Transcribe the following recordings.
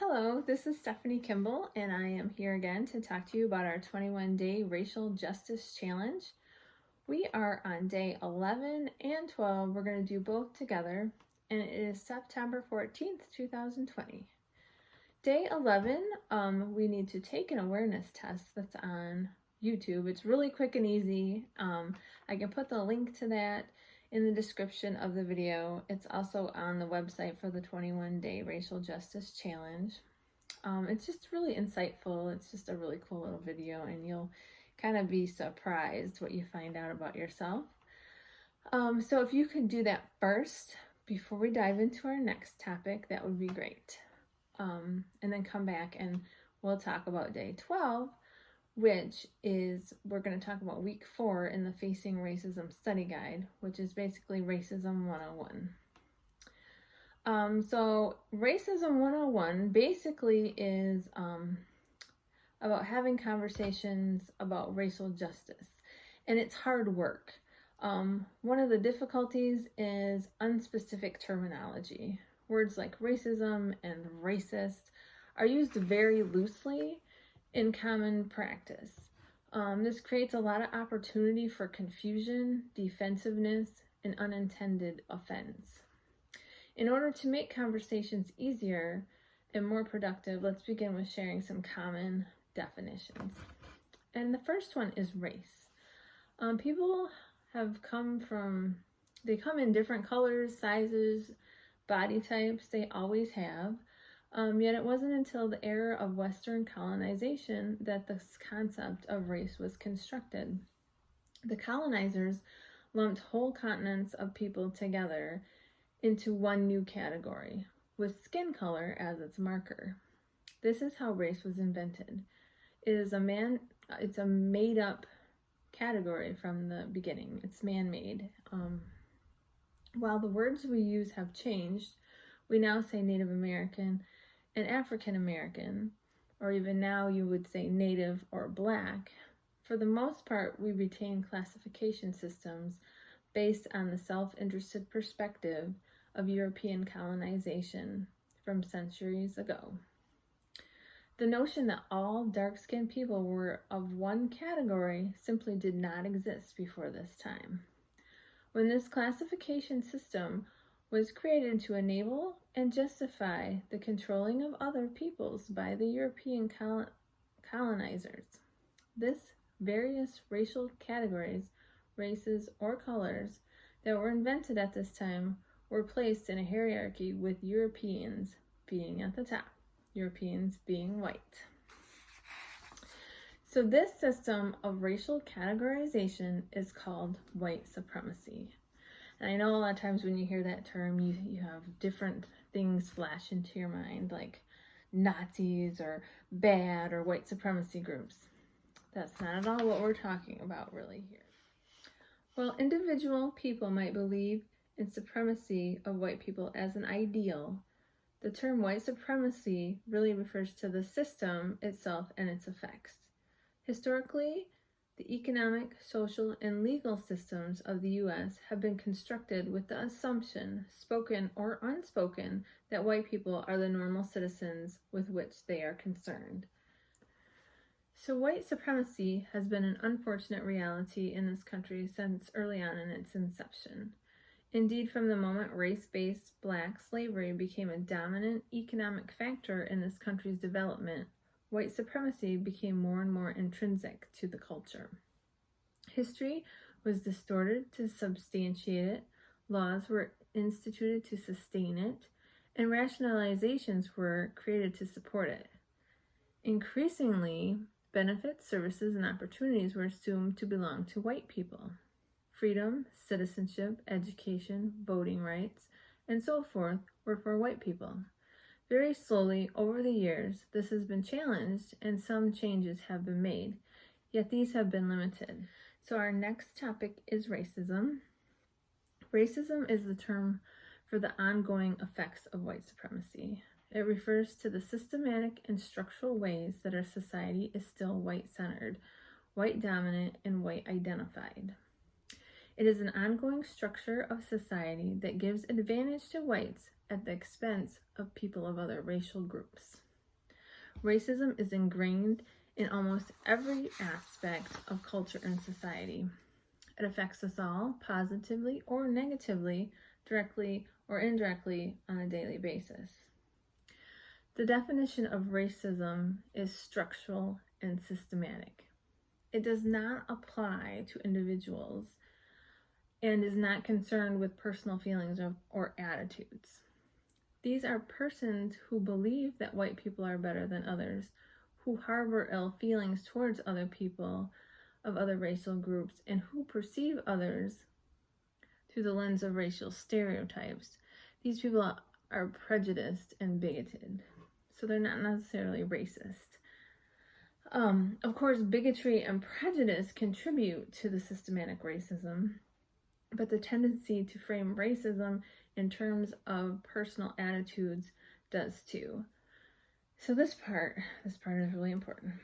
Hello, this is Stephanie Kimball, and I am here again to talk to you about our 21-day Racial Justice Challenge. We are on day 11 and 12. We're going to do both together, and it is September 14th, 2020. Day 11, we need to take an awareness test that's on YouTube. It's really quick and easy. I can put the link to that in the description of the video. It's also on the website for the 21-day Racial Justice Challenge. It's just really insightful. It's just a really cool little video, and you'll kind of be surprised what you find out about yourself. So if you could do that first before we dive into our next topic, that would be great. And then come back and we'll talk about day 12, which is, we're going to talk about week 4 in the Facing Racism Study Guide, which is basically Racism 101. So Racism 101 basically is about having conversations about racial justice, and it's hard work. One of the difficulties is unspecific terminology. Words like racism and racist are used very loosely in common practice. This creates a lot of opportunity for confusion, defensiveness, and unintended offense. In order to make conversations easier and more productive, let's begin with sharing some common definitions. And the first one is race. People have come in different colors, sizes, body types. They always have. Yet it wasn't until the era of Western colonization that this concept of race was constructed. The colonizers lumped whole continents of people together into one new category, with skin color as its marker. This is how race was invented. It's a made-up category from the beginning. It's man-made. While the words we use have changed, we now say Native American and African American, or even now you would say Native or Black. For the most part, we retain classification systems based on the self-interested perspective of European colonization from centuries ago. The notion that all dark-skinned people were of one category simply did not exist before this time. When this classification system was created to enable and justify the controlling of other peoples by the European colonizers, this various racial categories, races, or colors that were invented at this time were placed in a hierarchy with Europeans being at the top, Europeans being white. So this system of racial categorization is called white supremacy. And I know a lot of times when you hear that term, you have different things flash into your mind, like Nazis or bad or white supremacy groups. That's not at all what we're talking about really here. While individual people might believe in supremacy of white people as an ideal, the term white supremacy really refers to the system itself and its effects. Historically, the economic, social, and legal systems of the U.S. have been constructed with the assumption, spoken or unspoken, that white people are the normal citizens with which they are concerned. So white supremacy has been an unfortunate reality in this country since early on in its inception. Indeed, from the moment race-based Black slavery became a dominant economic factor in this country's development, white supremacy became more and more intrinsic to the culture. History was distorted to substantiate it, laws were instituted to sustain it, and rationalizations were created to support it. Increasingly, benefits, services, and opportunities were assumed to belong to white people. Freedom, citizenship, education, voting rights, and so forth were for white people. Very slowly, over the years, this has been challenged and some changes have been made, yet these have been limited. So our next topic is racism. Racism is the term for the ongoing effects of white supremacy. It refers to the systematic and structural ways that our society is still white-centered, white-dominant, and white-identified. It is an ongoing structure of society that gives advantage to whites at the expense of people of other racial groups. Racism is ingrained in almost every aspect of culture and society. It affects us all positively or negatively, directly or indirectly on a daily basis. The definition of racism is structural and systematic. It does not apply to individuals and is not concerned with personal feelings or attitudes. These are persons who believe that white people are better than others, who harbor ill feelings towards other people of other racial groups, and who perceive others through the lens of racial stereotypes. These people are prejudiced and bigoted, so they're not necessarily racist. Of course, bigotry and prejudice contribute to the systematic racism, but the tendency to frame racism in terms of personal attitudes does too. So this part is really important.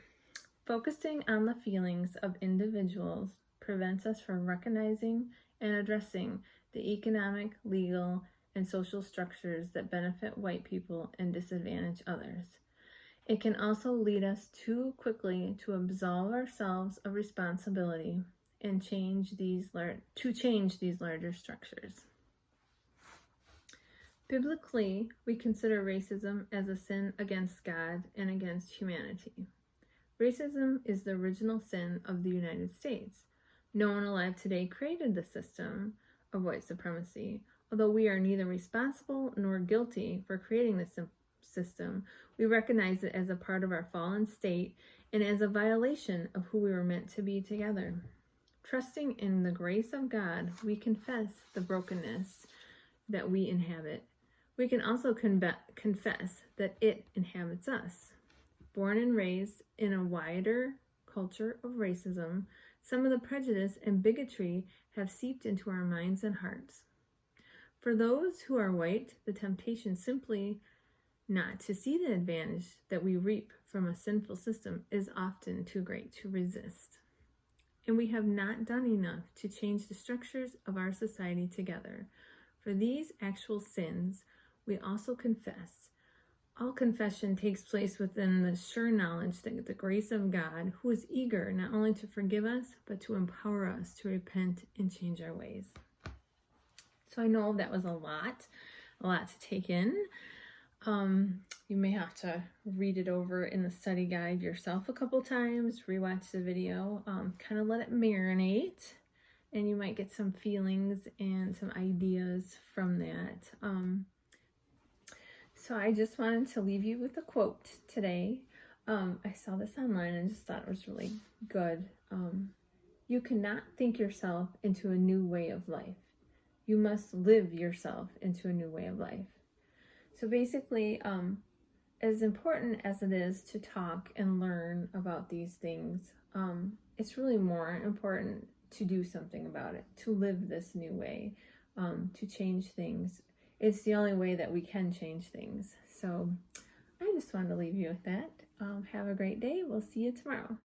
Focusing on the feelings of individuals prevents us from recognizing and addressing the economic, legal, and social structures that benefit white people and disadvantage others. It can also lead us too quickly to absolve ourselves of responsibility and change these larger structures. Biblically, we consider racism as a sin against God and against humanity. Racism is the original sin of the United States. No one alive today created the system of white supremacy. Although we are neither responsible nor guilty for creating this system, we recognize it as a part of our fallen state and as a violation of who we were meant to be together. Trusting in the grace of God, we confess the brokenness that we inhabit. We can also confess that it inhabits us. Born and raised in a wider culture of racism, some of the prejudice and bigotry have seeped into our minds and hearts. For those who are white, the temptation simply not to see the advantage that we reap from a sinful system is often too great to resist. And we have not done enough to change the structures of our society together. For these actual sins, we also confess. All confession takes place within the sure knowledge that the grace of God, who is eager not only to forgive us, but to empower us to repent and change our ways. So I know that was a lot to take in. You may have to read it over in the study guide yourself a couple times, rewatch the video, kind of let it marinate, and you might get some feelings and some ideas from that. So I just wanted to leave you with a quote today. I saw this online and just thought it was really good. You cannot think yourself into a new way of life. You must live yourself into a new way of life. So basically, as important as it is to talk and learn about these things, it's really more important to do something about it, to live this new way, to change things. It's the only way that we can change things. So I just wanted to leave you with that. Have a great day. We'll see you tomorrow.